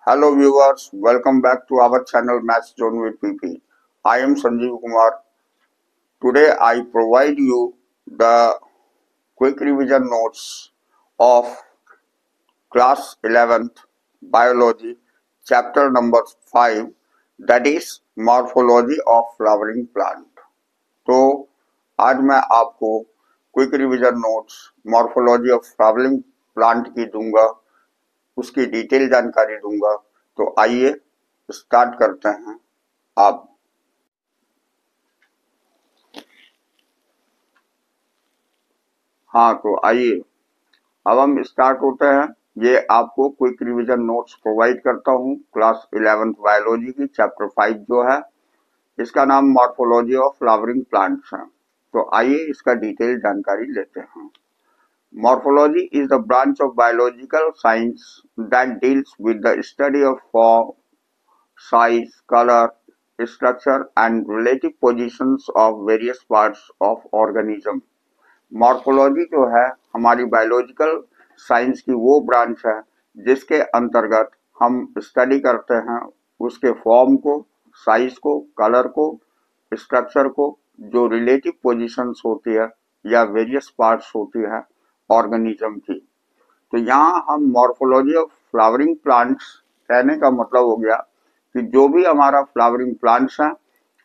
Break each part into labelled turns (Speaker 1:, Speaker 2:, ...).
Speaker 1: Hello viewers, welcome back to our channel Maths Zone with PP. I am Sanjeev Kumar. Today I provide you the quick revision notes of class 11th biology chapter number 5, that is morphology of flowering plant. तो आज मैं आपको quick revision notes morphology of flowering plant की दूंगा, उसकी detail जानकारी दूंगा। तो आइए स्टार्ट करते हैं। आप तो आइए अब हम स्टार्ट होते हैं। ये आपको क्विक रिवीजन नोट्स प्रोवाइड करता हूँ क्लास 11th बायोलॉजी की चैप्टर 5 जो है, इसका नाम मॉर्फोलॉजी ऑफ फ्लावरिंग प्लांट्स है। तो आइए इसका डिटेल जानकारी लेते हैं। Morphology is the branch of biological science that deals with the study of form, size, colour, structure and relative positions of various parts of organism. Morphology जो है हमारी बायोलॉजिकल साइंस की वो ब्रांच है जिसके अंतर्गत हम स्टडी करते हैं उसके फॉर्म को, साइज को, कलर को, स्ट्रक्चर को, जो रिलेटिव पोजीशंस होती है या वेरियस पार्ट्स होती है ऑर्गेनिज्म की। तो यहाँ हम मॉर्फोलॉजी ऑफ फ्लावरिंग प्लांट्स कहने का मतलब हो गया कि जो भी हमारा फ्लावरिंग प्लांट्स है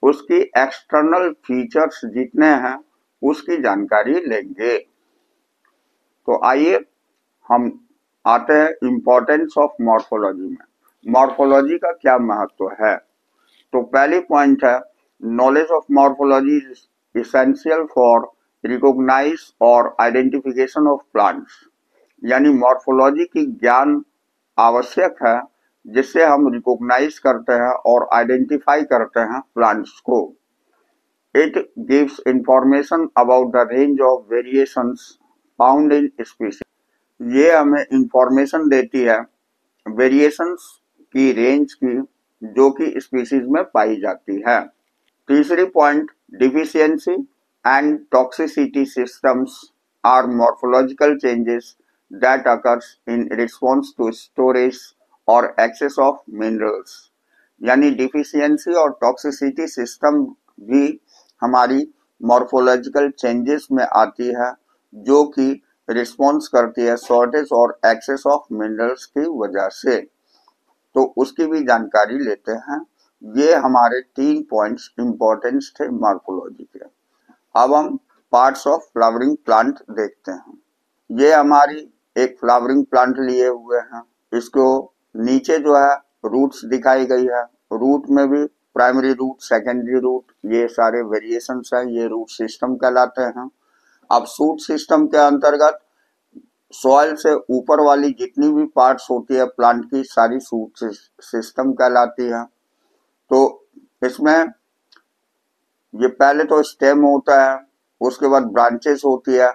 Speaker 1: उसकी एक्सटर्नल फीचर्स जितने हैं उसकी जानकारी लेंगे। तो आइए हम आते हैं इम्पोर्टेंस ऑफ मॉर्फोलॉजी में। मॉर्फोलॉजी का क्या महत्व है? तो पहली पॉइंट है, knowledge of morphology is essential for recognise और आइडेंटिफिकेशन ऑफ प्लांट्स। यानी मॉर्फोलॉजी की ज्ञान आवश्यक है जिससे हम रिकॉग्नाइज करते हैं और आइडेंटिफाई करते हैं प्लांट्स को। It gives information about the range of variations found in species. ये हमें इंफॉर्मेशन देती है वेरिएशंस की रेंज की जो कि स्पीसीज में पाई जाती है। तीसरी point, deficiency and toxicity systems are morphological changes that occurs in response to storage और एक्सेस ऑफ मिनरल्स। यानी डिफिशियंसी और टॉक्सिसिटी सिस्टम भी हमारी मॉर्फोलॉजिकल चेंजेस में आती है जो कि रिस्पॉन्स करती है शॉर्टेज और एक्सेस ऑफ मिनरल्स की वजह से। तो उसकी भी जानकारी लेते हैं। ये हमारे 3 पॉइंट्स इंपॉर्टेंस थे मॉर्फोलॉजी के। अब हम पार्ट्स ऑफ फ्लावरिंग प्लांट देखते हैं। ये हमारी एक फ्लावरिंग प्लांट लिए हुए हैं। इसको नीचे जो है रूट्स दिखाई गई है। रूट में भी प्राइमरी रूट, सेकेंडरी रूट, ये सारे वेरिएशंस हैं, ये रूट सिस्टम कहलाते हैं। अब शूट सिस्टम के अंतर्गत सॉइल से ऊपर वाली जितनी भी पार्ट्स होती है प्लांट की सारी शूट सिस्टम कहलाती है। तो इसमें ये पहले तो स्टेम होता है, उसके बाद ब्रांचेस होती है,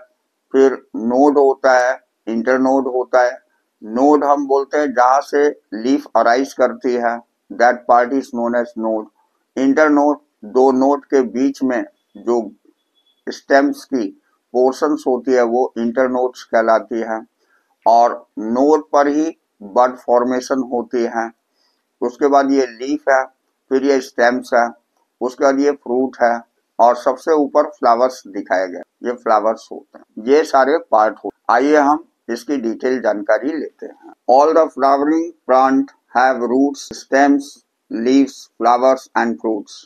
Speaker 1: फिर नोड होता है, इंटरनोड होता है। नोड हम बोलते हैं जहां से लीफ अराइज करती है, that part is known as node. Internode, दो नोड के बीच में जो स्टेम्स की पोर्शंस होती है वो इंटरनोड्स कहलाती है। और नोड पर ही बड फॉर्मेशन होती है। उसके बाद ये लीफ है, फिर ये स्टेम्स है, उसके बाद ये फ्रूट है और सबसे ऊपर फ्लावर्स दिखाए गए, ये फ्लावर्स होते हैं। ये सारे पार्ट होते हैं। आइए हम इसकी डिटेल जानकारी लेते हैं। All the flowering plant have roots, stems, leaves, flowers and fruits.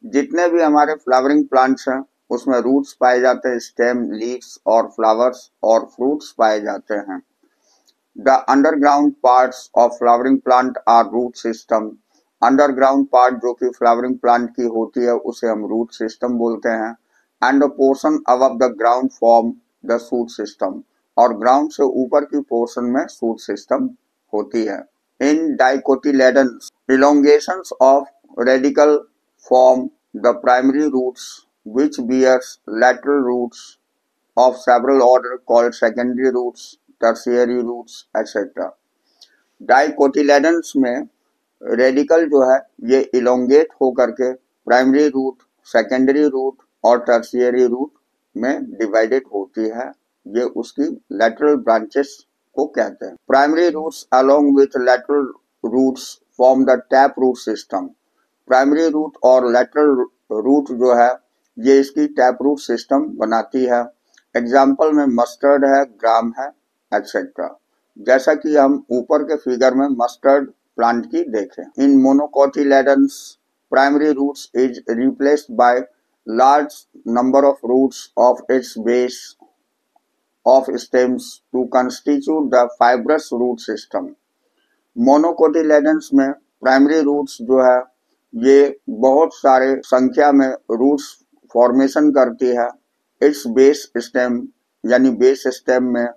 Speaker 1: जितने भी हमारे फ्लावरिंग प्लांट्स हैं उसमें रूट्स पाए जाते हैं, स्टेम, लीव्स और फ्लावर्स और फ्रूट्स पाए जाते हैं। The underground parts of flowering plant are root system. Underground part जो कि फ्लावरिंग प्लांट की होती है उसे हम रूट सिस्टम बोलते हैं। And the portion above the ground form the shoot system. और ग्राउंड से ऊपर की पोर्शन में शूट सिस्टम होती है। इन dicotyledons, elongations of radical form the primary roots which bears lateral roots of several order called secondary roots, tertiary roots, etc. Dicotyledons में radical जो है ये इलोंगेट होकर के प्राइमरी रूट, सेकेंडरी रूट और टर्शियरी रूट में डिवाइडेड होती है, ये उसकी लेटरल ब्रांचेस को कहते हैं। Primary roots along with lateral roots form the tap root system. Primary root और लेटरल रूट जो है ये इसकी टैप रूट सिस्टम बनाती है। एग्जाम्पल में मस्टर्ड है, ग्राम है, एक्सेट्रा। जैसा कि हम ऊपर के फिगर में मस्टर्ड प्लांट की देखें। In monocotyledons primary roots is replaced by large number of roots of its base of stems to constitute the fibrous root system. Monocotyledons में प्राइमरी रूट्स जो है ये बहुत सारे संख्या में रूट्स फॉर्मेशन करती है इट्स बेस स्टेम यानी बेस स्टेम में,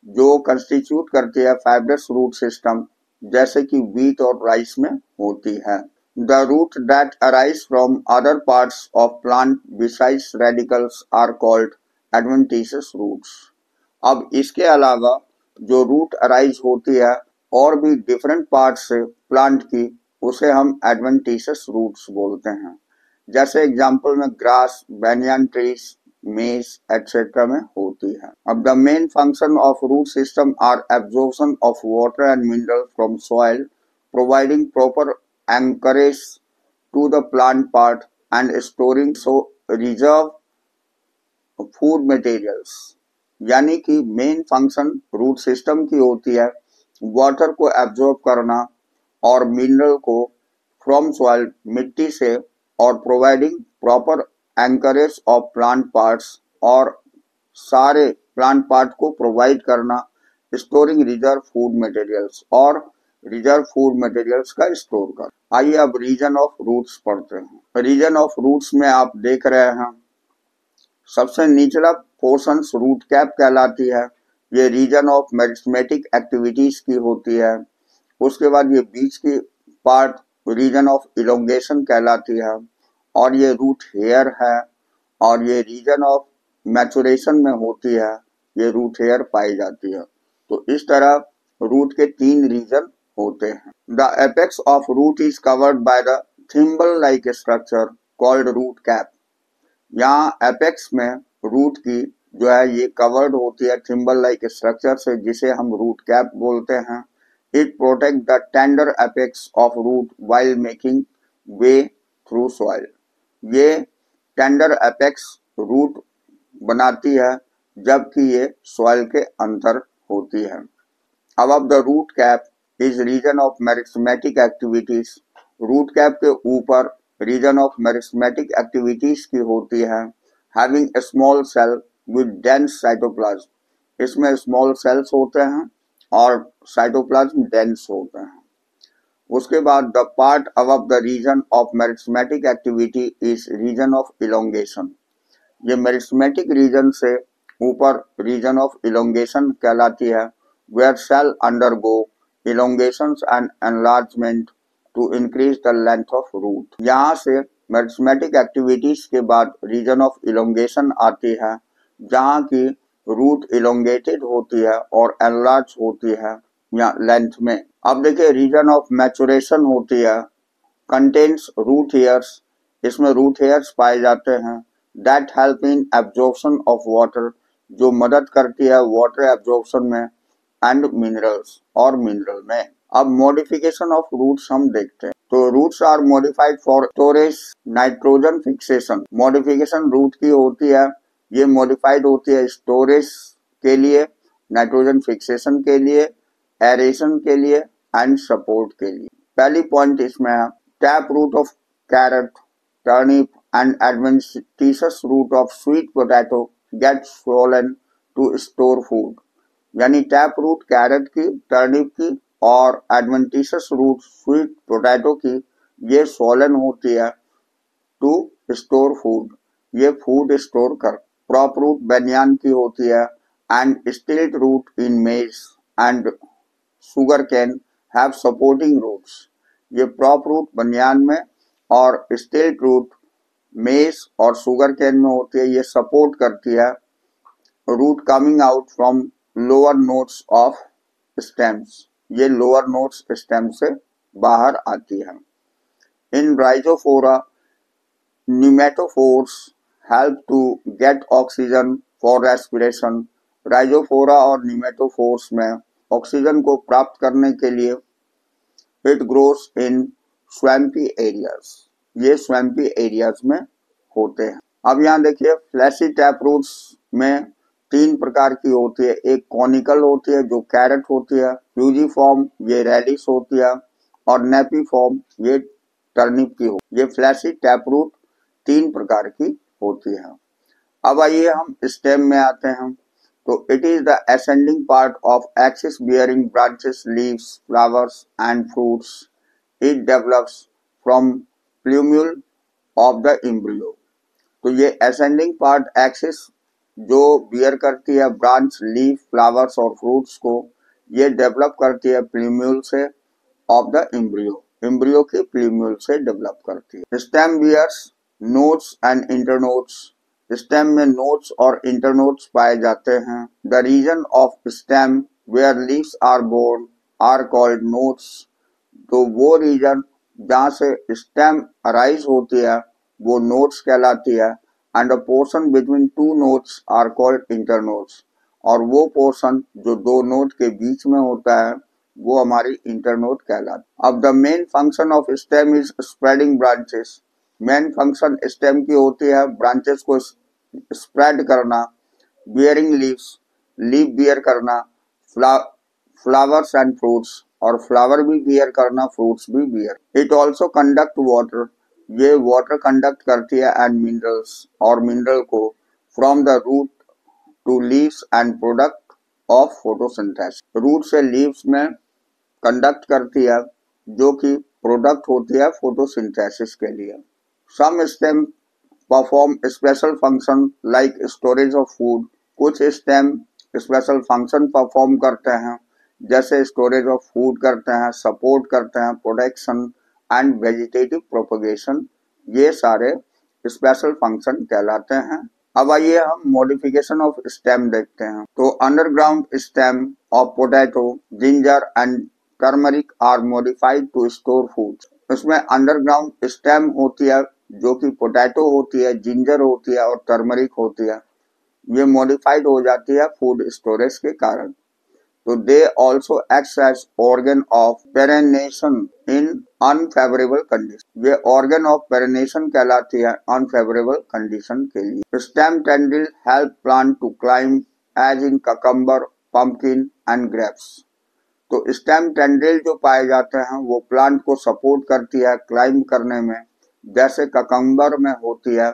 Speaker 1: जो कंस्टिट्यूट करती है फाइब्रस रूट सिस्टम, जैसे कि व्हीट और राइस में होती है। The root that arise from other parts of plant besides radicals are called adventitious roots. अब इसके अलावा जो रूट अराइज होती है और भी डिफरेंट पार्ट से प्लांट की, उसे हम एडवेंटिशियस रूट्स बोलते हैं। जैसे एग्जांपल में grass, banyan trees, maize etcetera में होती है। अब the main function of root system are absorption of water and mineral from soil, providing proper anchorage to the plant part and storing so reserve food materials। यानी कि main function root system की होती है water को absorb करना और mineral को from soil मिट्टी से, और providing proper anchorage of plant parts और सारे प्लांट पार्ट को प्रोवाइड करना, स्टोरिंग रिजर्व फूड मटेरियल्स और रिजर्व फूड मटेरियल्स का स्टोर कर। आइए अब रीजन ऑफ रूट्स पढ़ते हैं। रीजन ऑफ रूट्स में आप देख रहे हैं सबसे निचला पोर्शन रूट कैप कहलाती है, ये रीजन ऑफ मेरिस्टेमेटिक एक्टिविटीज की होती है। उसके बाद ये बीच की पार्ट रीजन ऑफ इलोंगेशन कहलाती है, और ये रूट हेयर है, और ये रीजन ऑफ मैचुरेशन में होती है, ये रूट हेयर पाई जाती है। तो इस तरह रूट के 3 रीजन होते हैं। The apex of root is covered by the thimble like structure called root cap. यहाँ एपेक्स में रूट की जो है ये कवर्ड होती है थिम्बल लाइक स्ट्रक्चर से, जिसे हम रूट कैप बोलते हैं। It protect the tender apex of root while making way through soil. ये टेंडर एपेक्स रूट बनाती है जबकि ये सॉइल के अंदर होती है। Above the root cap is region of meristematic activities। Root cap के ऊपर रीजन ऑफ मेरिस्टेमेटिक एक्टिविटीज की होती है। Having a small cell with dense cytoplasm. इसमें स्मॉल सेल्स होते हैं और साइटोप्लाज्म डेंस होते हैं। उसके बाद the part above the region of meristematic activity is region of elongation. ये मेरिस्टेमेटिक रीजन से ऊपर रीजन ऑफ इलोंगेशन कहलाती है, where cell undergo elongations and enlargement to increase the length of root। यहाँ से मेरिस्टेमेटिक एक्टिविटीज के बाद reason of elongation आती है, जहाँ की रूट इलोंगेटेड होती है और एनलार्ज होती है या लेंथ में। अब देखिए रीजन ऑफ मैचुरेशन होती है, कंटेन्स रूट हेयर्स। इसमें रूट हेयर्स पाए जाते हैं that help in absorption of water, जो मदद करती है वाटर एब्जॉर्प्शन में, एंड मिनरल्स और मिनरल में। अब मॉडिफिकेशन ऑफ रूट्स हम देखते हैं। तो roots are modified for storage nitrogen fixation. Modification root की होती है, ये मॉडिफाइड होती है स्टोरेज के लिए, नाइट्रोजन फिक्सेशन के लिए, एरेशन के लिए एंड सपोर्ट के लिए। पहली पॉइंट इसमें है tap root of carrot, turnip and adventitious root of sweet potato get swollen to store food. यानी टैप रूट कैरेट की, टर्निप की और एडवेंटिशियस रूट स्वीट पोटैटो की, ये स्वोलन होती है टू स्टोर फूड, ये फूड स्टोर कर। प्रॉप रूट बैनियान की होती है and stilt root in maize and sugar cane have supporting roots. ये प्रॉप रूट बनियान में और स्टिल्ट रूट मेज और शुगर कैन में होती है, ये सपोर्ट करती है root coming out from lower nodes of stems. ये लोअर नोट्स स्टेम से बाहर आती है। In rhizophora pneumatophores help to get oxygen for respiration. Rhizophora और निमेटोफोर्स में ऑक्सीजन को प्राप्त करने के लिए it grows in swampy areas. ये swampy areas में होते हैं। अब यहाँ देखिए फ्लैशी टैप रूट्स में 3 प्रकार की होती है। एक कॉनिकल होती है जो कैरेट होती है, फ्यूजीफॉर्म ये रेडिश होती है और नेपीफॉर्म ये टर्निप की होती है। ये फ्लैशी टैप रूट 3 प्रकार की होती है। अब आइए हम स्टेम में आते हैं। तो it is the ascending part of axis bearing branches, leaves, flowers and fruits. It develops from plumule of the embryo. तो ये असेंडिंग पार्ट एक्सिस जो बियर करती है ब्रांच, लीफ, फ्लावर्स और फ्रूट्स को, ये डेवलप करती है प्लूम्यूल से ऑफ द एम्ब्रियो. एम्ब्रियो के प्लूम्यूल से डेवलप करती है. Stem bears nodes and internodes. Stem में नोड्स और इंटरनोड्स पाए जाते हैं. The region of stem where leaves are born are called nodes. तो वो रीजन जहाँ से स्टेम अराइज होती है वो नोड्स कहलाती है. And a portion between two nodes are called internodes. और वो पोर्शन जो दो नोड के बीच में होता है वो हमारी इंटरनोड कहलाती है. अब the main function of stem is spreading branches. Main function stem की होती है ब्रांचेस को स्प्रेड करना, बियरिंग लीव्स, लीफ बियर करना, फ्लावर्स एंड फ्रूट्स, और फ्लावर भी बियर करना, फ्रूट्स भी bear. It also conduct water. ये वाटर कंडक्ट करती है एंड मिनरल्स, और मिनरल को from the root to leaves and product of photosynthesis. Root से लीव्स में कंडक्ट करती है जो कि प्रोडक्ट होती है फोटोसिंथेसिस के लिए. Some stem perform special function like storage of food. कुछ स्टेम स्पेशल फंक्शन परफॉर्म करते हैं जैसे स्टोरेज ऑफ फूड करते हैं, सपोर्ट करते हैं, प्रोटेक्शन एंड वेजिटेटिव प्रोपगेशन. ये सारे स्पेशल फंक्शन कहलाते हैं. अब आइए हम मॉडिफिकेशन ऑफ स्टेम देखते हैं. तो underground stem of potato, ginger and turmeric are modified to store food. इसमें अंडरग्राउंड स्टेम होती है जो कि पोटैटो होती है, जिंजर होती है और टर्मरिक होती है. ये मॉडिफाइड हो जाती है फूड स्टोरेज के कारण. तो they also act as organ of perennation in unfavourable condition. ये ऑर्गन ऑफ पेरेनेशन कहलाती है अनफेवरेबल कंडीशन के लिए. Stem tendril help plant to climb as in cucumber, pumpkin and grapes. तो स्टेम टेंड्रिल जो पाए जाते हैं वो प्लांट को सपोर्ट करती है क्लाइंब करने में, जैसे ककम्बर में होती है,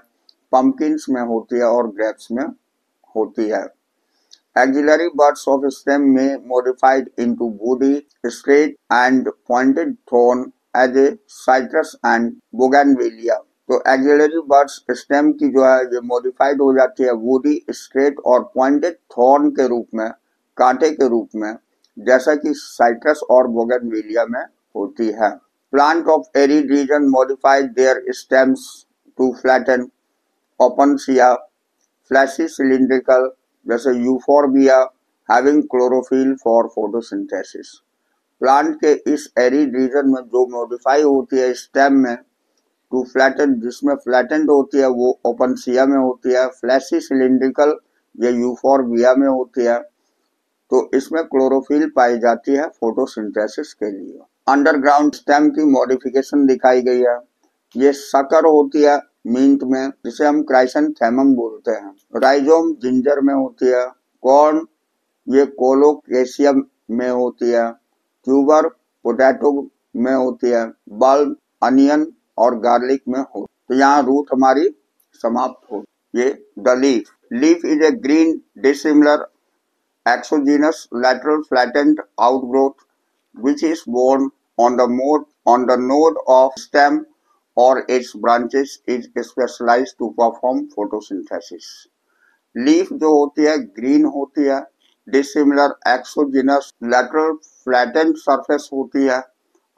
Speaker 1: पंपकिन्स में होती है और ग्रेप्स में होती है. Axillary buds of stem may modified into woody, straight and pointed thorn as a citrus and bougainvillea. तो एक्सिलरी बर्ड्स स्टेम की जो है ये मॉडिफाइड हो जाती है वुडी, स्ट्रेट और पॉइंटेड थॉर्न के रूप में, कांटे के रूप में, जैसा कि साइट्रस और बोगनविलिया में होती है. Plant of arid region modified their stems to flatten, opuntia, fleshy cylindrical जैसे euphorbia having chlorophyll for photosynthesis. Plant के इस एरिड रीजन में जो मॉडिफाई होती है स्टेम में टू फ्लैटन, जिसमें फ्लैटेंड होती है वो ओपनसिया में होती है, फ्लैशी सिलिंड्रिकल ये यूफोर्बिया में होती है. तो इसमें क्लोरोफिल पाई जाती है फोटोसिंथेसिस के लिए. अंडरग्राउंड स्टेम की मॉडिफिकेशन दिखाई गई है. ये शक्कर होती है मिंट में, जिसे हम क्राइसेंथेमम बोलते हैं. राइजोम जिंजर में होती है. कॉर्न ये कोलोकेशियम में होती है. ट्यूबर पोटैटो में होती है. बल्ब अनियन और गार्लिक में हो. तो यहाँ रूट हमारी समाप्त हो. ये the leaf. Leaf is a green dissimilar exogenous lateral flattened outgrowth which is born on the node of stem or its branches is specialized to perform photosynthesis. Leaf जो होती है ग्रीन होती है, dissimilar exogenous lateral flattened surface होती है,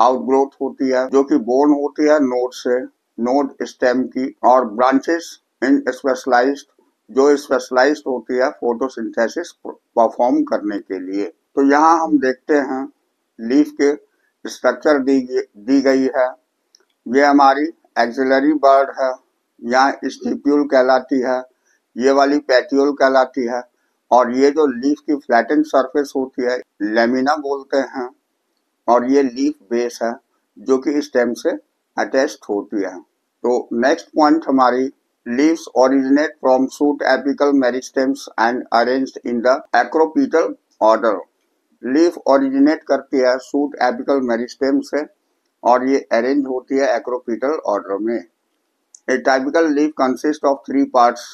Speaker 1: outgrowth होती है जो कि बोर्न होती है नोड से, नोड स्टेम की, और ब्रांचेस इन स्पेशलाइज्ड जो स्पेशलाइज्ड होती है फोटोसिंथेसिस परफॉर्म करने के लिए. तो यहाँ हम देखते हैं लीफ के स्ट्रक्चर दी गई है. ये हमारी एक्सिलरी बर्ड है यहाँ स्टिप्यूल कहलाती है, ये वाली पेटियोल कहलाती है, और ये जो लीफ की फ्लैटेंड सरफेस होती है लेमिना बोलते हैं, और ये लीफ बेस है जो कि स्टेम से अटैच्ड होती है। तो नेक्स्ट पॉइंट हमारी leaves originate from shoot apical meristems and arranged in the acropetal order. Leaf originate करती है शूट एपिकल मेरिस्टेम से और ये अरेंज होती है एक्रोपीटल ऑर्डर में। A typical leaf consist of 3 parts.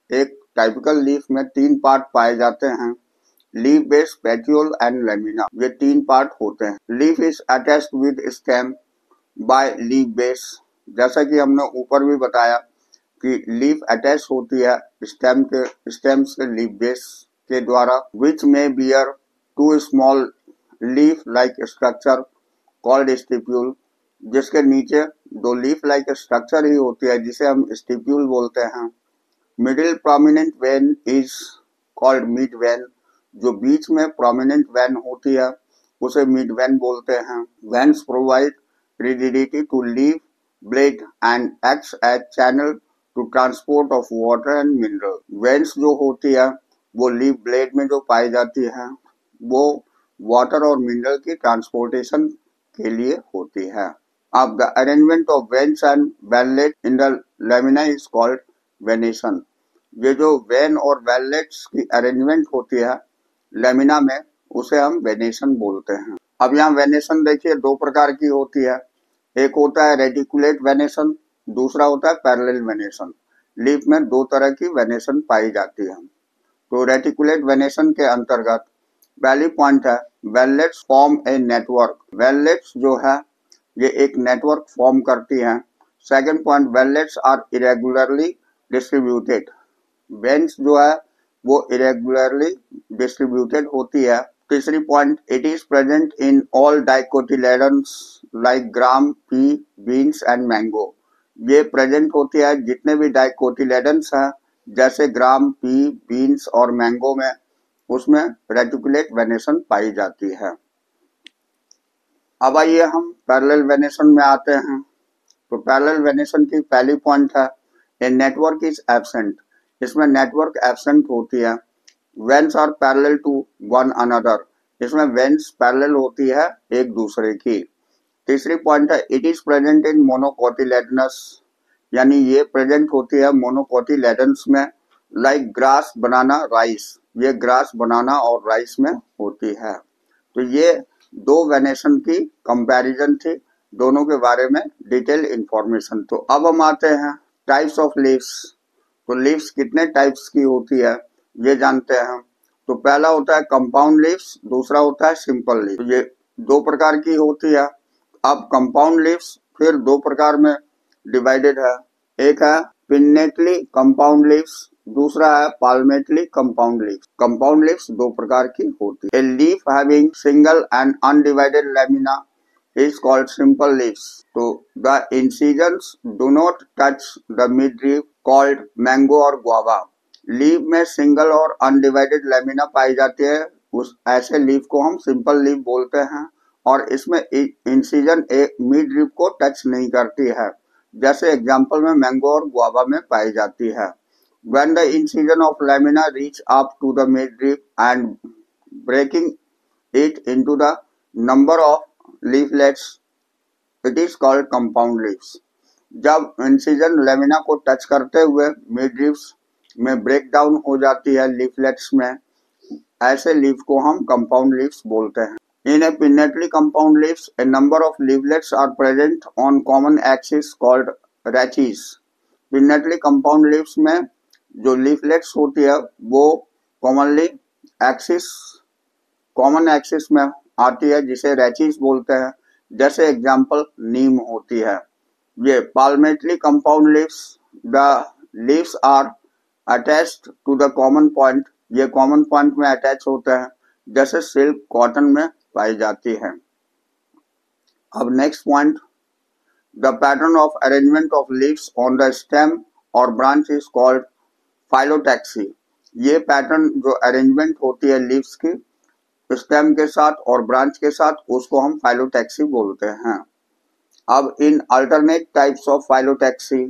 Speaker 1: एक टाइपिकल लीफ में 3 पार्ट पाए जाते हैं, leaf base, petiole and lamina, ये 3 पार्ट होते हैं। Leaf is attached with stem by leaf base. जैसा कि हमने ऊपर भी बताया कि लीफ अटैच होती है स्टेम से लीफ बेस के द्वारा, विच में bear 2 small leaf like structure called stipule, जिसके नीचे 2 लीफ लाइक स्ट्रक्चर ही होती है जिसे हम स्टिप्यूल बोलते हैं। Middle prominent when is called mid when, जो बीच में प्रोमिनेंट वेन होती है उसे मिड वेन बोलते हैं। Veins provide rigidity to leaf blade and acts as channel to transport of water and mineral. Veins जो होती है वो लीफ ब्लेड में जो पाई जाती है वो वाटर और मिनरल की ट्रांसपोर्टेशन के लिए होती है। अब the arrangement of veins and veinlet in the lamina is called venation. ये जो वेन और वेनलेट्स की अरेंजमेंट होती है लेमिना में उसे हम वेनेशन बोलते हैं। अब यहाँ वेनेशन देखिए 2 प्रकार की होती है, एक होता है रेटिकुलेट वेनेशन, दूसरा होता है पैरेलल वेनेशन। लीफ में 2 तरह की वेनेशन पाई जाती है। तो रेटिकुलेट वेनेशन के अंतर्गत पहली पॉइंट है veinlets form a network. Veinlets जो है ये एक नेटवर्क फॉर्म करती हैं। Second point veinlets are irregularly distributed. Veins जो है वो इरेगुलरली डिस्ट्रीब्यूटेड होती है। तीसरी point it is present in all dicotyledons like gram, pea, beans and mango. ये प्रेजेंट होती है जितने भी डाइकोटिलेडन्स हैं जैसे ग्राम, पी, बीन्स और मैंगो में, उसमें रेटिकुलेट वेनेशन पाई जाती है। अब आइए हम पैरेलल वेनेशन में आते हैं। तो पैरेलल वेनेशन की पहली पॉइंट है ए नेटवर्क इज एब्सेंट। इसमें नेटवर्क एब्सेंट होती है। Veins are parallel to one another. इसमें वेन्स पैरेलल होती है एक दूसरे की। तीसरी पॉइंट है it is present in monocotyledons, यानी ये प्रेजेंट होती है मोनोकोटिलेडन्स में, लाइक ग्रास, बनाना, राइस। ये ग्रास, बनाना और राइस में होती है। तो ये 2 वेनेशन की कंपैरिजन थी, दोनों के बारे में डिटेल इंफॉर्मेशन। तो अब हम आते हैं टाइप्स ऑफ लीव्स। तो लीव्स कितने टाइप्स की होती है ये जानते हैं। तो पहला होता है कंपाउंड लीव्स, दूसरा होता है सिंपल लीव्स। तो ये 2 प्रकार की होती है। अब कंपाउंड लीव्स फिर 2 प्रकार में डिवाइडेड है। एक है पिन्नेटली कंपाउंड लीव्स, दूसरा है पाल्मेटली कंपाउंड लीव्स। कंपाउंड लीव्स 2 प्रकार की होती है। A leaf having single and undivided lamina is called simple leaves. So the incisions do not touch the midrib called mango or guava. Leaf में single और undivided lamina पाई जाती है, उस ऐसे लीफ को हम सिंपल लीफ बोलते हैं, और इसमें इंसिजन एक मिड रिब को टच नहीं करती है, जैसे एग्जांपल में मैंगो और गुआवा में पाई जाती है। When the incision of lamina reach up to the midrib and breaking it into the number of leaflets, it is called compound leaves. जब इंसिजन लेमिना को टच करते हुए मिडरिब्स में ब्रेक डाउन हो जाती है लीफलेट्स में, ऐसे लीफ को हम कंपाउंड लीव्स बोलते हैं। In a pinnately compound leaves a number of leaflets are present on common axis called rachis. Pinnately compound leaves में जो लीफलेट्स होती है वो कॉमनली कॉमन एक्सिस में आती है जिसे रैचीज बोलते हैं, जैसे एग्जांपल नीम होती है। ये palmately compound leaves, the leaves are attached to the common point. ये कॉमन पॉइंट में अटैच होते हैं, जैसे सिल्क, कॉटन में पाई जाती है। अब next point, the pattern of arrangement of leaves on the stem और ब्रांच इज कॉल्ड फाइलोटैक्सी। ये पैटर्न जो अरेंजमेंट होती है लीव्स की स्टेम के साथ और ब्रांच के साथ, उसको हम फाइलोटैक्सी बोलते हैं। अब in alternate types of phyllotaxy,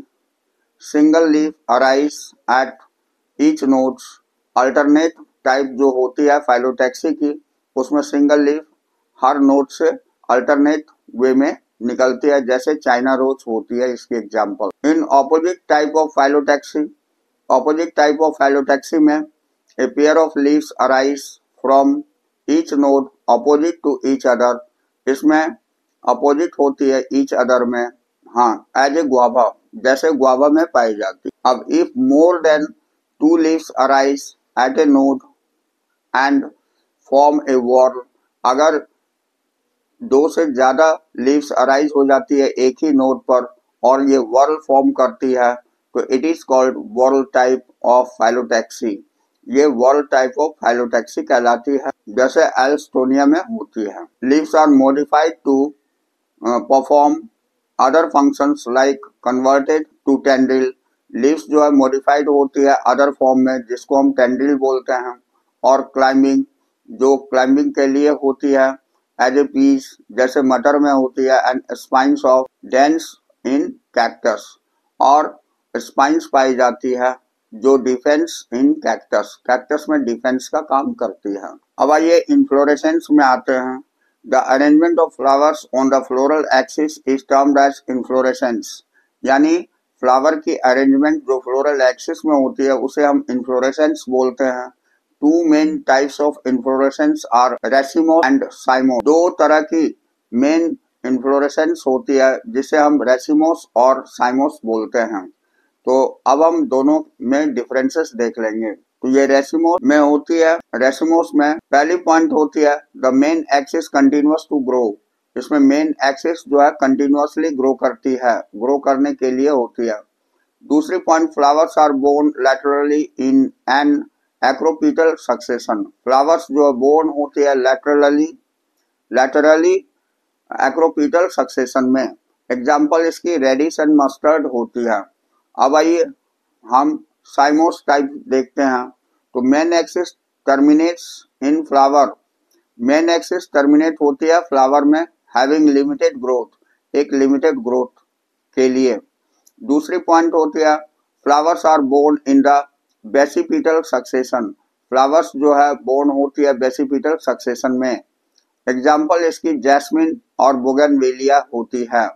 Speaker 1: single leaf arise at each nodes. Alternate type जो होती है फाइलोटैक्सी की, उसमें सिंगल लीफ हर नोड से अल्टरनेट वे में निकलती है, जैसे चाइना रोज होती है इसकी example. In opposite type of phyllotaxy में a pair of leaves arise from each node opposite to each other. इसमें अपोजिट होती है ईच अदर में, हाँ, एज ए गुआवा, जैसे गुआवा में पाई जाती। अब if more than two leaves arise at a node and form a whorl, अगर दो से ज्यादा लीव्स अराइज हो जाती है एक ही नोड पर और ये वॉर्ल फॉर्म करती है, तो it is called whorl type of phyllotaxy. ये वॉर्ल टाइप ऑफ फाइलोटैक्सी कहलाती है, जैसे एल्स्टोनिया में होती है। Leaves are modified to perform other functions like converted to tendril. Leaves जो है मॉडिफाइड होती है अदर फॉर्म में, जिसको हम टेंड्रिल बोलते हैं, और क्लाइंबिंग, जो क्लाइंबिंग के लिए होती है एज ए पीस, जैसे मटर में होती है, and spines of dense in cactus, और स्पाइन्स पाई जाती है जो डिफेंस इन कैक्टस में डिफेंस का काम करती है। अब आइए इन्फ्लोरेसेंस में आते हैं। The arrangement of flowers on the floral axis is termed as inflorescence, यानी फ्लावर की अरेंजमेंट जो फ्लोरल एक्सिस में होती है उसे हम इन्फ्लोरेसेंस बोलते हैं। Two main types of inflorescence are racemose and cymose. दो तरह की मेन इन्फ्लोरेसेंस होती है जिसे हम रेसिमोस और साइमोस बोलते हैं। तो अब हम दोनों में डिफरेंसेस देख लेंगे। तो ये रेसिमोस में होती है, रेसिमोस में पहली पॉइंट होती है the main axis continuous to grow. इसमें मेन एक्सिस जो है कंटिन्यूअसली ग्रो करती है, ग्रो करने के लिए होती है। दूसरी point, flowers are borne laterally in an acropetal succession. Flowers जो बोर्न होती है लैटरली एक्रोपीटल सक्सेशन में। एग्जाम्पल इसकी रेडिश एंड मस्टर्ड होती है। अब आइए हम साइमोस टाइप देखते हैं। तो main axis terminates in flower. Main axis terminate होती है फ्लावर में हैविंग लिमिटेड ग्रोथ, एक लिमिटेड ग्रोथ के लिए। दूसरी पॉइंट होती है flowers are born in the basipetal succession. Flowers जो है बोर्न होती है बेसिपिटल सक्सेशन में। एग्जाम्पल इसकी जैस्मिन और बोगनवेलिया होती है।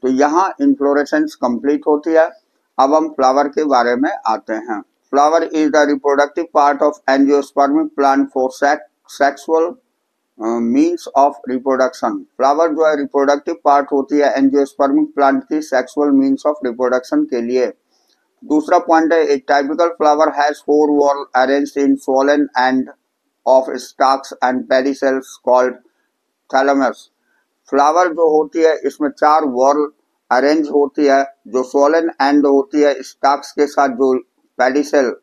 Speaker 1: तो यहाँ इन्फ्लोरेसेंस कंप्लीट होती है। अब हम फ्लावर के बारे में आते हैं। Flower is the reproductive part of angiospermic plant for sexual means of reproduction. Flower जो है रिप्रोडक्टिव पार्ट होती है एंजियोस्पर्मिक प्लांट की सेक्सुअल मीन्स ऑफ रिप्रोडक्शन के लिए। दूसरा पॉइंट है, a typical flower has 4 whorl arranged in swollen end of stalks and pedicels called thalamus. Flower जो होती है इसमें 4 whorl अरेंज होती है, जो स्वोलन एंड होती है स्टॉक्स के साथ, जो पेडिसेल,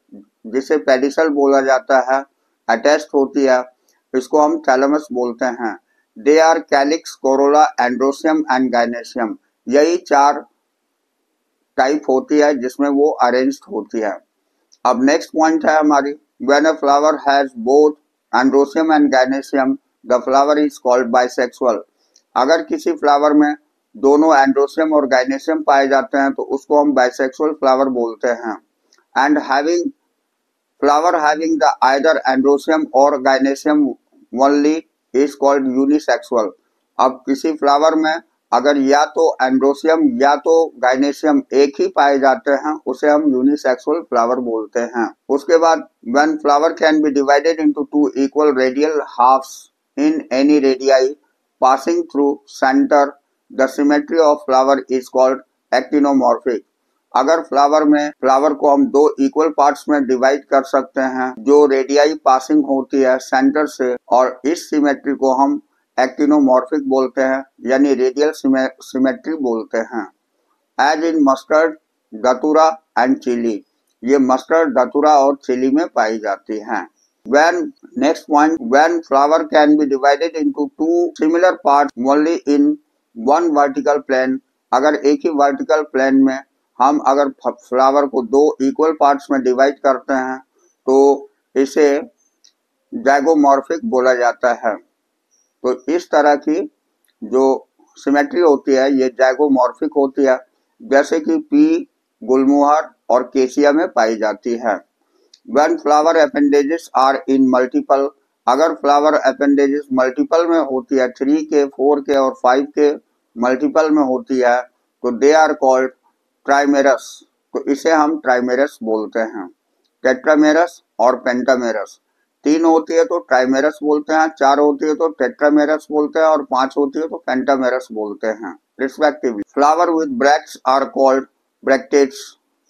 Speaker 1: जिसे पेडिसेल बोला जाता है, अटैच्ड होती है, इसको हम थैलेमस बोलते हैं। They are calyx, corolla, androecium and gynoecium. यही 4 टाइप होती है जिसमें वो अरेंज्ड होती है। अब नेक्स्ट पॉइंट है हमारी, when a flower has both androecium and gynoecium the flower is called bisexual. अगर किसी फ्लावर में दोनों एंड्रोसियम और गाइनेसियम पाए जाते हैं तो उसको हम बाइसेक्सुअल फ्लावर बोलते हैं। And having flower having the either androecium और गाइनेसियम ओनली इज कॉल्ड यूनिसेक्सुअल। अब किसी फ्लावर में अगर या तो एंड्रोसियम या तो गाइनेसियम एक ही पाए जाते हैं उसे हम यूनिसेक्सुअल फ्लावर बोलते हैं। उसके बाद when flower can be divided into 2 equal radial halves in any radii passing through center, the symmetry of flower is called actinomorphic। अगर फ्लावर को हम 2 इक्वल पार्ट्स में डिवाइड कर सकते हैं जो रेडियाई पासिंग होती है सेंटर से, और इस सिमेट्री को हम एक्टिनोमॉर्फिक बोलते हैं, यानी रेडियल सिमेट्री बोलते हैं। As in mustard, datura and chilli. ये मस्टर्ड, दतूरा और चिली में पाई जाती हैं। When flower can be divided into 2 similar parts only in one vertical plane। अगर एक ही वर्टिकल प्लेन में हम अगर फ्लावर को 2 इक्वल पार्ट्स में डिवाइड करते हैं तो इसे जाइगोमॉर्फिक बोला जाता है। तो इस तरह की जो सिमेट्री होती है ये जाइगोमॉर्फिक होती है। जैसे कि पी गुलमोहर और केसिया में पाई जाती है। When flower appendages are in multiple, अगर फ्लावर अपेंडेजेस मल्टीपल में होती है, 3 के, 4 के और 5 के मल्टीपल में होती है, तो दे आर कॉल्ड ट्राइमेरस। तो इसे हम ट्राइमेरस बोलते हैं। टेट्रामेरस और पेंटामेरस, 3 होती है तो ट्राइमेरस बोलते हैं, 4 होती है तो टेट्रामेरस बोलते हैं और 5 होती है तो पेंटामेरस बोलते हैं respectively. Flower with bracts are called bracteates.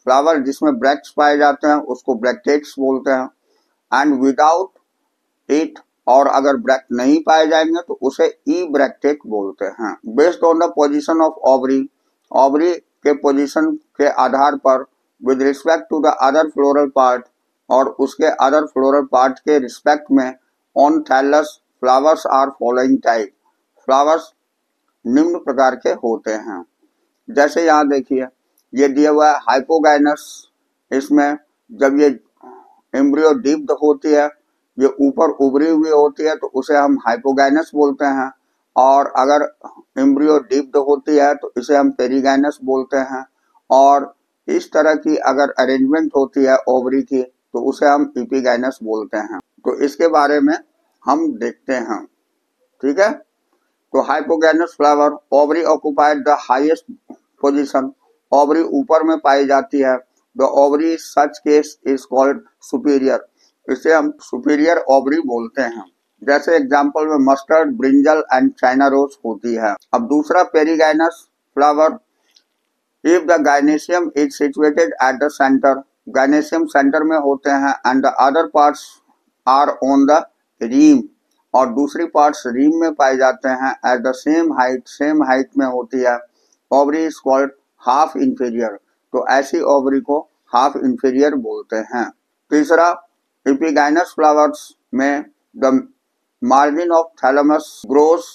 Speaker 1: Flower जिसमें ब्रैक्ट्स पाए जाते हैं उसको ब्रैक्टेट्स बोलते हैं। एंड विदाउट इट, और अगर ब्रैक्ट नहीं पाए जाएंगे तो उसे ई ब्रैक्टेट बोलते हैं। Based on the position of ovary, ovary के पोजीशन के आधार पर, with respect to the other floral part, और उसके अदर फ्लोरल पार्ट के रिस्पेक्ट में, on thalamus flowers are following type. फ्लावर्स निम्न प्रकार के होते हैं। जैसे यहाँ देखिए, ये दिया हुआ है हाइपोगाइनस। इसमें जब ये एम्ब्रियो डिप्ड होती है, ये ऊपर उभरी हुई होती है, तो उसे हम हाइपोगाइनस बोलते हैं। और अगर एम्ब्रियो डिप्ड होती है तो इसे हम पेरीगाइनस बोलते हैं। और इस तरह की अगर अरेंजमेंट होती है ओवरी की तो उसे हम एपिगाइनस बोलते हैं। तो इसके बारे में हम देखते हैं, ठीक है। तो hypogynous flower, ovary occupied the highest position, ovary ऊपर में पाई जाती है। The ovary such case is called superior, इसे हम सुपीरियर ओवरी बोलते हैं। जैसे एग्जांपल में mustard, brinjal and China rose होती है। अब दूसरा perigynous flower, if the gynoecium is situated at the centre, gynoecium centre में होते हैं, and the other parts are on the rim, और दूसरी पार्ट्स रीम में पाए जाते हैं, एट द सेम हाइट में होती है, ovary is called half inferior. तो ऐसी ओवरी को हाफ इंफीरियर बोलते हैं। तीसरा, एपिगाइनस फ्लावर्स में the margin of thalamus grows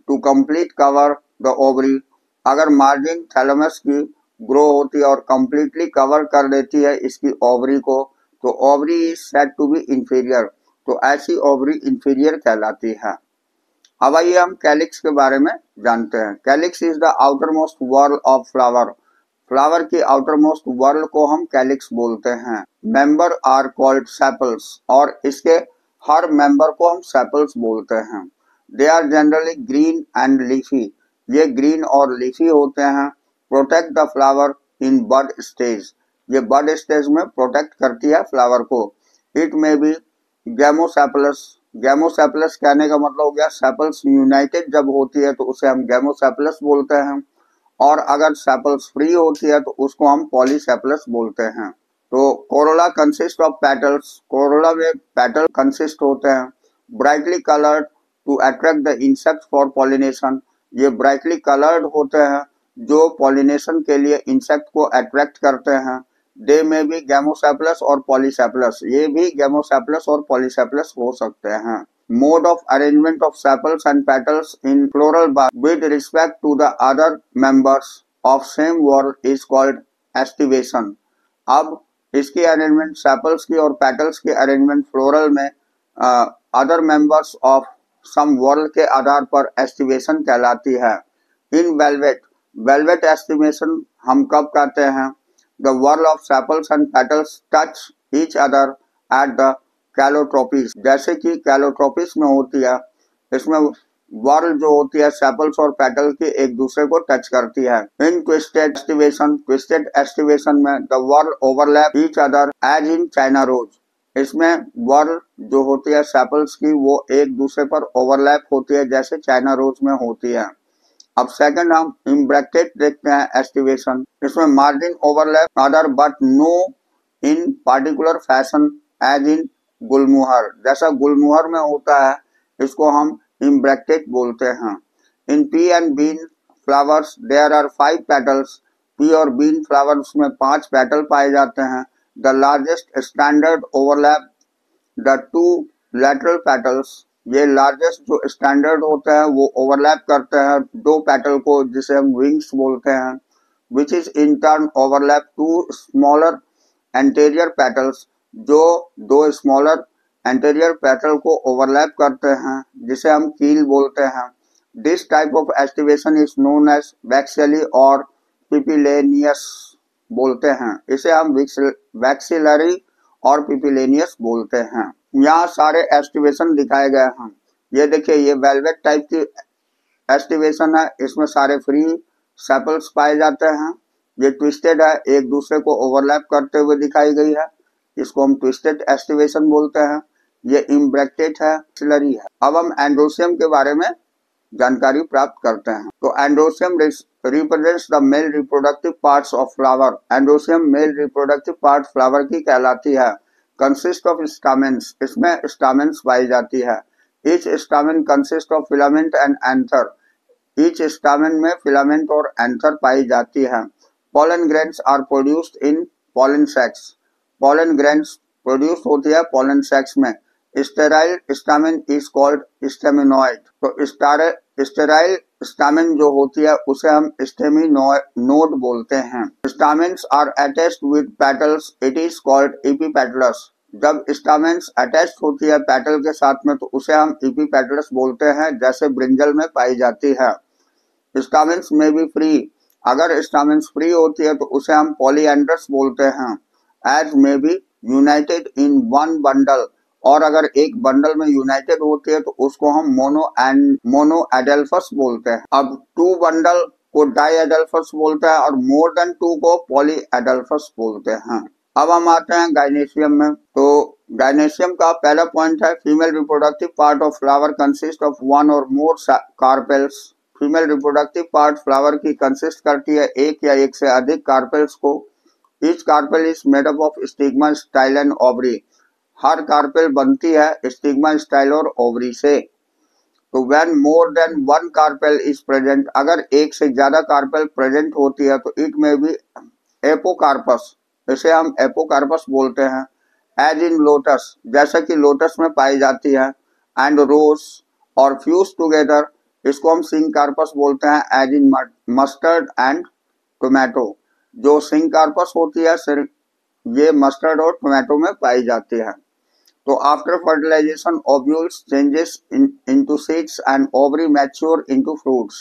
Speaker 1: to complete cover the ovary, अगर मार्जिन थैलेमस की ग्रो होती है और कंप्लीटली कवर कर देती है इसकी ओवरी को, तो ovary is said to be inferior. तो ऐसी ओवरी इंफीरियर कहलाती है। अब आइए हम कैलिक्स के बारे में जानते हैं। Calyx is the outermost whorl of flower, flower की आउटर मोस्ट वॉर्ल को हम कैलिक्स बोलते हैं। मेंबर आर कॉल्ड सेपल्स, और इसके हर मेंबर को हम सेपल्स बोलते हैं। They are generally green and leafy, ये ग्रीन और लीफी होते हैं। Protect the flower in bud stage, ये बड स्टेज में प्रोटेक्ट करती है फ्लावर को। इट में बी गैमोसेपलस, गैमोसेपलस कहने का मतलब हो गया सेपल्स यूनाइटेड जब होती है तो उसे हम गैमोसेपलस बोलते हैं, और अगर सेपल्स फ्री होती है तो उसको हम पॉलीसेपलस बोलते हैं। तो corolla consist of petals, corolla में पेटल कंसिस्ट होते हैं। Brightly coloured to attract the insect for pollination, ये ब्राइटली कलर्ड होते हैं जो पॉलिनेशन के लिए इंसेक्ट को अट्रैक्ट करते हैं। दे में भी गैमोसेपलस और पॉलीसेपलस, ये भी गैमोसेपलस और पॉलीसेपलस हो सकते हैं। Mode of arrangement of sepals and petals in floral bud with respect to the other members of same whorl is called aestivation. अब इसकी अरेंजमेंट, सेपल्स की और पेटल्स की अरेंजमेंट फ्लोरल में other members of some whorl के आधार पर aestivation कहलाती है। इन वेलवेट, वेलवेट एस्टिवेशन हम कब कहते हैं? The whorl of sepals and petals touch each other at the calotropis, जैसे कि कैलोट्रोपिस में होती है, इसमें whorl जो होती है सेपल्स और पेटल की एक दूसरे को टच करती है। In twisted aestivation, twisted aestivation में the whorl overlap each other as in China rose, इसमें whorl जो होती है सेपल्स की वो एक दूसरे पर ओवरलैप होती है जैसे चाइना रोज में होती है। अब सेकंड हम इम्ब्रैक्टेड देखते हैं एस्टिवेशन, इसमें margin overlap other but no in particular fashion as in gulmohar, जैसा गुलमुहर में होता है इसको हम इम्ब्रैक्टेड बोलते हैं। In pea and bean flowers there are 5 petals, pea और बीन फ्लावर्स में 5 पेटल पाए जाते हैं। The largest standard overlap the 2 lateral petals, ये लार्जेस्ट जो स्टैंडर्ड होता है वो ओवरलैप करते हैं 2 पेटल को जिसे हम विंग्स बोलते हैं। Which is in turn overlap 2 smaller anterior petals, जो 2 स्मॉलर एंटीरियर पेटल को ओवरलैप करते हैं जिसे हम कील बोलते हैं। This type of aestivation is known as vexillary और पिपिलेनियस बोलते हैं। इसे हम वैक्सिलरी और पिपिलेनियस बोलते हैं। यहाँ सारे एस्टिवेशन दिखाए गए हैं। ये देखिए, ये वेलवेट टाइप की एस्टिवेशन है, इसमें सारे फ्री सेपल्स पाए जाते हैं। ये ट्विस्टेड है, एक दूसरे को ओवरलैप करते हुए दिखाई गई है, इसको हम ट्विस्टेड एस्टिवेशन बोलते हैं। ये इम्ब्रेक्टेड है, वैक्सिलरी है। अब हम एंड्रोसियम के बारे में जानकारी प्राप्त करते हैं। तो androecium represents the male reproductive parts of flower. Androecium male reproductive part flower की कहलाती है। कंसिस्ट ऑफ स्टामेन्स, इसमें स्टामेन्स पाई जाती है। Each stamen consist of filament and anther. Each stamen में फिलामेंट और एंथर पाई जाती है। Pollen grains are produced in pollen sacs. Pollen grains produce होती है पोलन सैक्स में। Sterile stamen is called staminode. तो स्टेराइल स्टामेन जो होती है उसे हम स्टेमिनोड बोलते हैं। Stamens are attached with petals, it is called epipetalous. जब स्टामेन्स अटैच्ड होती है पेटल के साथ में तो उसे हम एपीपेटलस बोलते हैं, जैसे ब्रिंजल में पाई जाती है। स्टामेन्स में भी फ्री, अगर स्टामेन्स फ्री होती है तो उसे हम पॉलीएंड्रस बोलते हैं। As may be united in one bundle, और अगर एक बंडल में यूनाइटेड होती है तो उसको हम मोनो एडेल्फस बोलते हैं। अब टू बंडल को डाई एडेल्फस बोलते हैं और मोर देन टू को पॉली एडेल्फस बोलते हैं। अब हम आते हैं गाइनेशियम में। तो गाइनेशियम का पहला पॉइंट है, female reproductive part of flower consist of one or more carpels. Female reproductive part flower की कंसिस्ट करती है एक या एक से अधिक कार्पेल्स को। Each carpel is made up of stigma, style and ovary. हर कार्पेल बनती है स्टिग्मा, स्टाइल और ओवरी से। तो when more than one carpel is present, अगर एक से ज्यादा कार्पेल प्रेजेंट होती है तो इट में भी एपोकार्पस, इसे हम एपोकार्पस बोलते हैं। एज इन लोटस, जैसा कि लोटस में पाई जाती है। एंड रोज और फ्यूज टुगेदर, इसको हम सिंकार्पस बोलते हैं। As in mustard and tomato, जो सिंकार्पस होती है सिर्फ ये मस्टर्ड और टोमेटो में पाई जाती है। तो after fertilization ovules changes into seeds and ovary mature into fruits.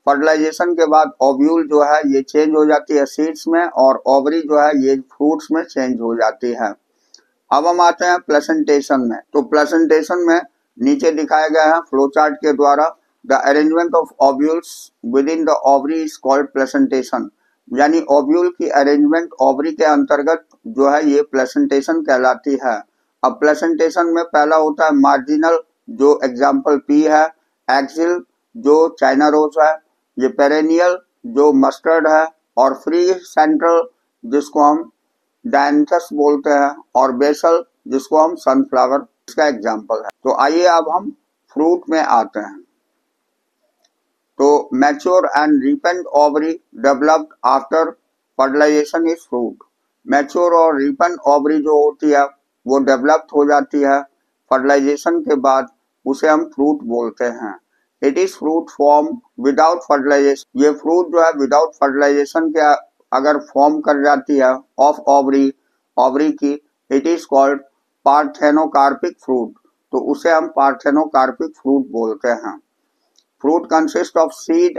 Speaker 1: Fertilization के बाद ओव्यूल जो है ये चेंज हो जाती है सीड्स में, और ओवरी जो है ये फ्रूट्स में चेंज हो जाती है। अब हम आते हैं प्लेसेंटेशन में। तो प्लेसेंटेशन में नीचे दिखाया गया है फ्लो चार्ट के द्वारा, the arrangement of ovules with in the ovary is called placentation. यानी ओव्यूल की अरेंजमेंट ओवरी के अंतर्गत जो है ये प्लेसेंटेशन कहलाती है। अब प्लेसेंटेशन में पहला होता है मार्जिनल, जो एग्जाम्पल पी है। एक्सिल, जो चाइना रोज है। ये पेरेनियल, जो मस्टर्ड है। और फ्री सेंट्रल, जिसको हम डायंथस बोलते हैं। और बेसल, जिसको हम सनफ्लावर, इसका एग्जाम्पल है। तो आइए अब हम फ्रूट में आते हैं। तो mature and ripened ovary developed after fertilization is fruit. Mature और रिपेंड ओवरी जो होती है वो डेवलप्ड हो जाती है फर्टिलाइजेशन के बाद, उसे हम फ्रूट बोलते हैं। It is fruit form without fertilization. ये फ्रूट जो है विदाउट फर्टिलाइजेशन के अगर फॉर्म कर जाती है ऑफ ओवरी, ओवरी की, it is called parthenocarpic fruit. तो उसे हम पार्थेनोकार्पिक फ्रूट बोलते हैं। Fruit consist of seed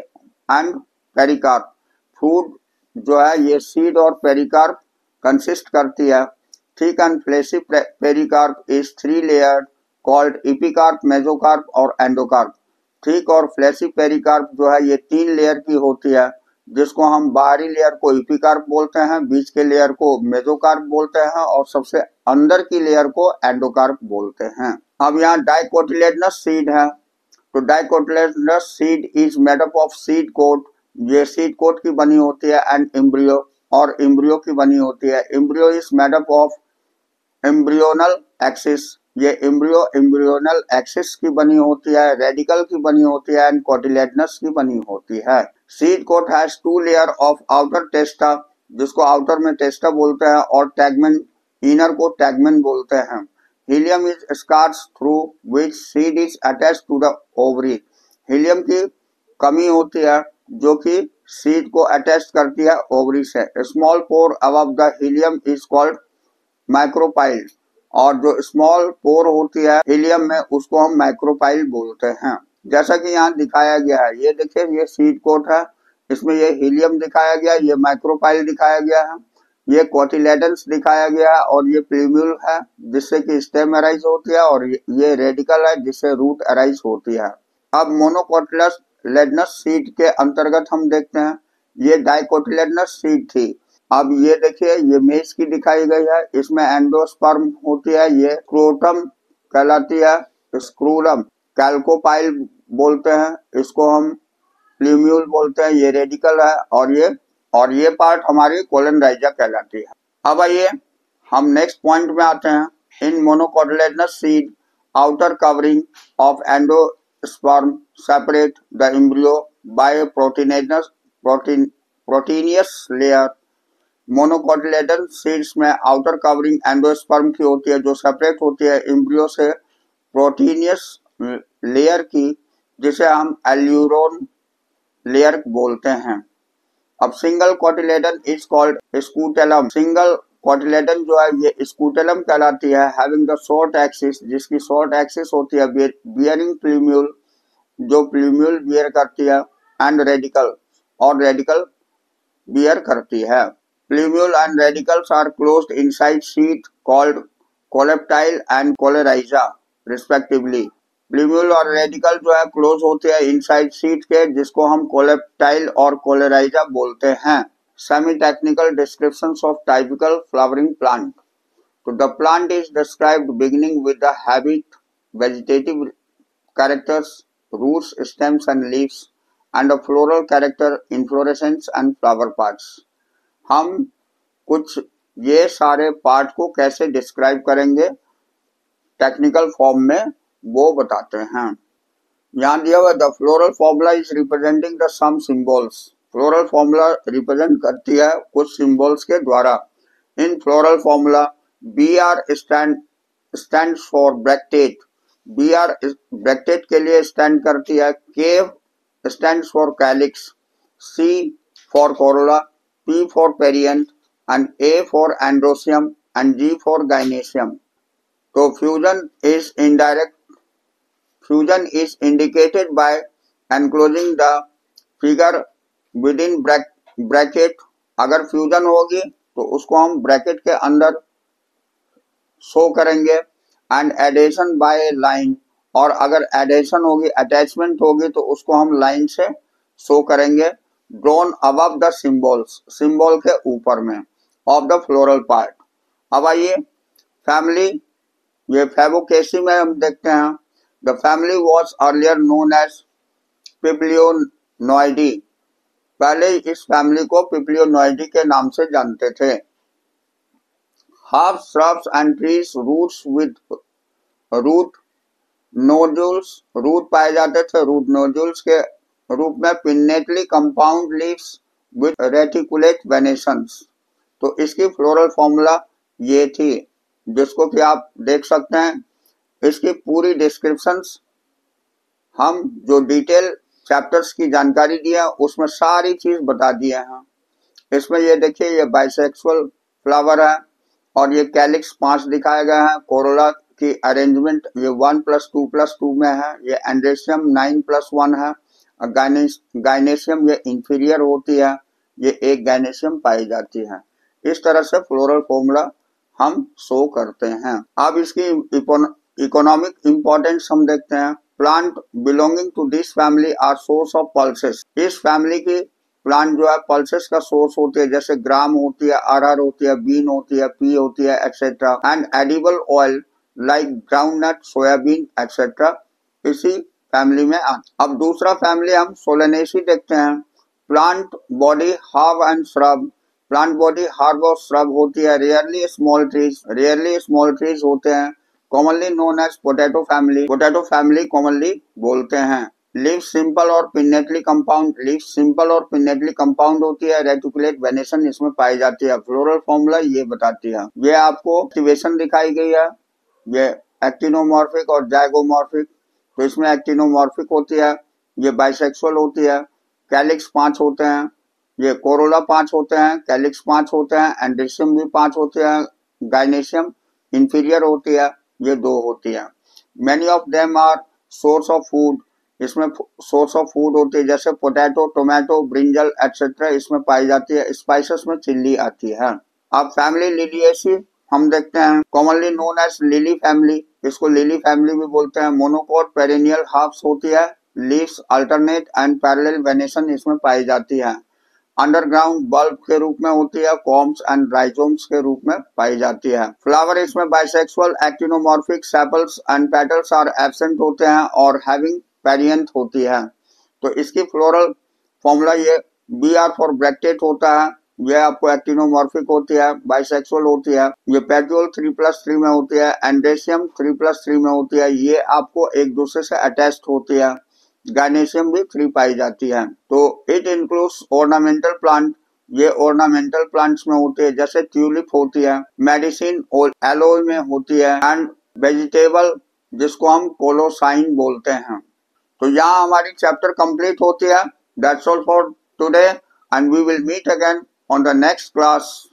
Speaker 1: and pericarp. Fruit जो है ये सीड और पेरिकार्प कंसिस्ट करती है। Thick and fleshy pericarp is 3 layered called epicarp, mesocarp और एंडोकार्प। थिक और फ्लेशी पेरिकार्प जो है ये 3 लेयर की होती है, जिसको हम बाहरी लेयर को एपिकार्प बोलते हैं, बीच के लेयर को मेसोकार्प बोलते हैं और सबसे अंदर की लेयर को एंडोकार्प बोलते हैं। अब यहाँ डाइकोटिलेडनस सीड है। तो dicotyledonous seed is made up of seed coat. ये सीड कोट की बनी होती है। एंड एम्ब्रियो, और एम्ब्रियो की बनी होती है। Embryo is made up of embryonal axis. ये एम्ब्रियो एम्ब्रियोनल एक्सिस की बनी होती है, रेडिकल की बनी होती है एंड कोटिलेडनस की बनी होती है। Seed coat has 2 layer of outer testa, जिसको आउटर में टेस्टा बोलते हैं, और टैगमेन, इनर को टैगमेन बोलते हैं। Hilum is scars through which seed is attached to the ovary. Hilum की कमी होती है जो कि सीड को अटैच करती है ओवरी से। Small pore above the hilum is called micropyle, और जो स्मॉल पोर होती है हीलियम में उसको हम माइक्रोपाइल बोलते हैं। जैसा कि यहाँ दिखाया गया है, ये देखिए ये सीड कोट है, इसमें ये हीलियम दिखाया गया, ये माइक्रोपाइल दिखाया गया है, ये कोटिलेडन्स दिखाया गया है, और ये प्लूम्यूल है जिससे कि स्टेम अराइज होती है, और ये रेडिकल है जिससे रूट अराइज होती है। अब मोनोकोटिलेडनस सीड के अंतर्गत हम देखते हैं, ये डाइकोटिलेडनस सीड थी। अब ये देखिए, ये मेष की दिखाई गई है, इसमें एंडोस्पर्म होती है, ये स्क्रोटम कहलाती है, स्क्रूरम कैल्कोपाइल बोलते हैं, इसको हम प्लूम्यूल बोलते हैं, ये रेडिकल है, और ये पार्ट हमारी कोलोनराइजा कहलाती है। अब आइए हम नेक्स्ट पॉइंट में आते हैं। In monocotyledonous seed outer covering of endosperm separate the embryo by proteinous layer. Monocotyledon seeds में आउटर कवरिंग एंडोस्पर्म की होती है जो सेपरेट होती है एम्ब्रियो से प्रोटीनियस लेयर की, जिसे हम एल्यूरोन लेयर बोलते हैं। अब single cotyledon is called scutellum. Single cotyledon जो है ये स्कूटेलम कहलाती है, हैविंग द शॉर्ट एक्सिस, जिसकी शॉर्ट एक्सिस होती है, बियरिंग प्लूम्यूल, जो प्लूम्यूल बियर करती है, एंड रेडिकल, और रेडिकल बियर करती है। Plumule and radicles are closed inside sheet called coleoptile and coleorhiza respectively. Plumule और रेडिकल जो है क्लोज होते हैं इनसाइड शीट के, जिसको हम कोलेप्टाइल और कोलेराइजा बोलते हैं। Semi technical descriptions of typical flowering plant. तो the plant is described beginning with the habit, vegetative characters, roots, stems and leaves, and the floral character, inflorescence and flower parts. हम कुछ ये सारे part को कैसे describe करेंगे technical form में, वो बताते हैं। यहाँ दिया हुआ the floral formula is representing the some symbols. Floral formula represent करती है कुछ सिंबल्स के द्वारा। In floral formula BR stand for bracteate. BR bracteate के लिए स्टैंड करती है। K stand for calyx, C for corolla, P for perianth, and A for androecium, and G for gynoecium. तो fusion is indicated by enclosing the figure within bracket। अगर fusion होगी तो उसको हम ब्रैकेट के अंदर शो करेंगे। एंड एडेशन बाय लाइन, और अगर एडेशन होगी, अटैचमेंट होगी, तो उसको हम लाइन से शो करेंगे। Drawn above the symbols, symbol के ऊपर में, ऑफ द फ्लोरल पार्ट। अब आइए फैमिली, ये फेबोकेसी में हम देखते हैं। The family was earlier known as Papilionoideae. पहले इस फैमिली को पिप्लियोनॉइडी के नाम से जानते थे। Half shrubs and trees, roots with root nodules, root पाए जाते थे रूट नोड्यूल्स के रूप में। Pinnately compound leaves with reticulate venations. तो इसकी फ्लोरल फॉर्मूला ये थी, जिसको कि आप देख सकते हैं। इसकी पूरी डिस्क्रिप्शंस हम जो डिटेल चैप्टर्स की जानकारी दी है उसमें सारी चीज बता दिए हैं। इसमें ये देखिए, ये बाइसेक्सुअल फ्लावर है, और ये कैलिक्स 5 दिखाया गया है। कोरोला की अरेंजमेंट ये 1+2+2 में है। ये एंड्रेसियम 9+1 है। गाइनेशियम ये इंफीरियर होती है, ये एक गाइनेशियम पाई जाती है। इस तरह से फ्लोरल फॉर्मूला हम शो करते हैं। अब इसकी इकोनॉमिक इंपॉर्टेंस हम देखते हैं। Plant belonging to this family are source of pulses. इस फैमिली की प्लांट जो है पल्सेस का सोर्स होती है, जैसे ग्राम होती है, अरहर होती है, बीन होती है, पी होती है, etcetera. And edible oil like groundnut, soybean etcetera इसी फैमिली में आता। अब दूसरा फैमिली हम सोलेनेसी देखते हैं। Plant body herb and shrub. Plant body herb और श्रब होती है। रेयरली स्मॉल ट्रीज होते हैं। Commonly known as potato family. Potato family commonly बोलते हैं। लीव सिंपल और पिन्नेटली कंपाउंड। लीव सिंपल और पिन्नेटली कंपाउंड होती है। रेटिकुलेट वेनेशन इसमें पाई जाती है। फ्लोरल फॉर्मूला ये बताती है। ये आपको एक्टिवेशन दिखाई गई है, ये एक्टिनोमॉर्फिक और जाइगोमॉर्फिक। तो इसमें एक्टिनोमॉर्फिक होती है, ये बाइसेक्सुअल होती है। कैलिक्स 5 होते हैं, ये कोरोला 5 होते हैं, कैलिक्स 5 होते हैं, एंड्रेसियम भी 5 होते हैं, गाइनेशियम इंफीरियर होती है, ये 2 होती है। Many of them are source of food. इसमें सोर्स ऑफ फूड होती है, जैसे पोटैटो, टोमेटो, ब्रिंजल एक्सेट्रा इसमें पाई जाती है। स्पाइसेस में चिल्ली आती है। अब फैमिली लिलिएसी हम देखते हैं, commonly known as lily family, इसको लिली फैमिली भी बोलते हैं। मोनोकोट पेरेनियल हार्ब्स होती है। Leaves alternate and parallel venation इसमें पाई जाती है। अंडरग्राउंड बल्ब के रूप में होती है। कॉम्स एंड राइजोम्स के रूप में पाई जाती है। फ्लावर इसमें bisexual, actinomorphic, sepals and petals are absent होते हैं और हैविंग पेरियंथ होती है। तो इसकी फ्लोरल फॉर्मूला ये BR फॉर ब्रैक्टेट होता है। ये आपको एक्टिनोमॉर्फिक होती है, बाइसेक्सुअल होती है। ये पेट्यूल 3+3 में होती है। एंड्रेसियम 3+3 में होती है। ये आपको एक दूसरे से अटैच्ड होती है। गायनेशियम भी 3 पाई जाती है। तो इट इंक्लूड्स ऑर्नामेंटल प्लांट, ये ऑर्नामेंटल प्लांट्स में होती है, जैसे ट्यूलिप होती है, मेडिसिन और एलोय में होती है, एंड वेजिटेबल जिसको हम कोलोसाइन बोलते हैं। तो यहाँ हमारी चैप्टर कंप्लीट होती है। That's all for today and we will meet again on the next class.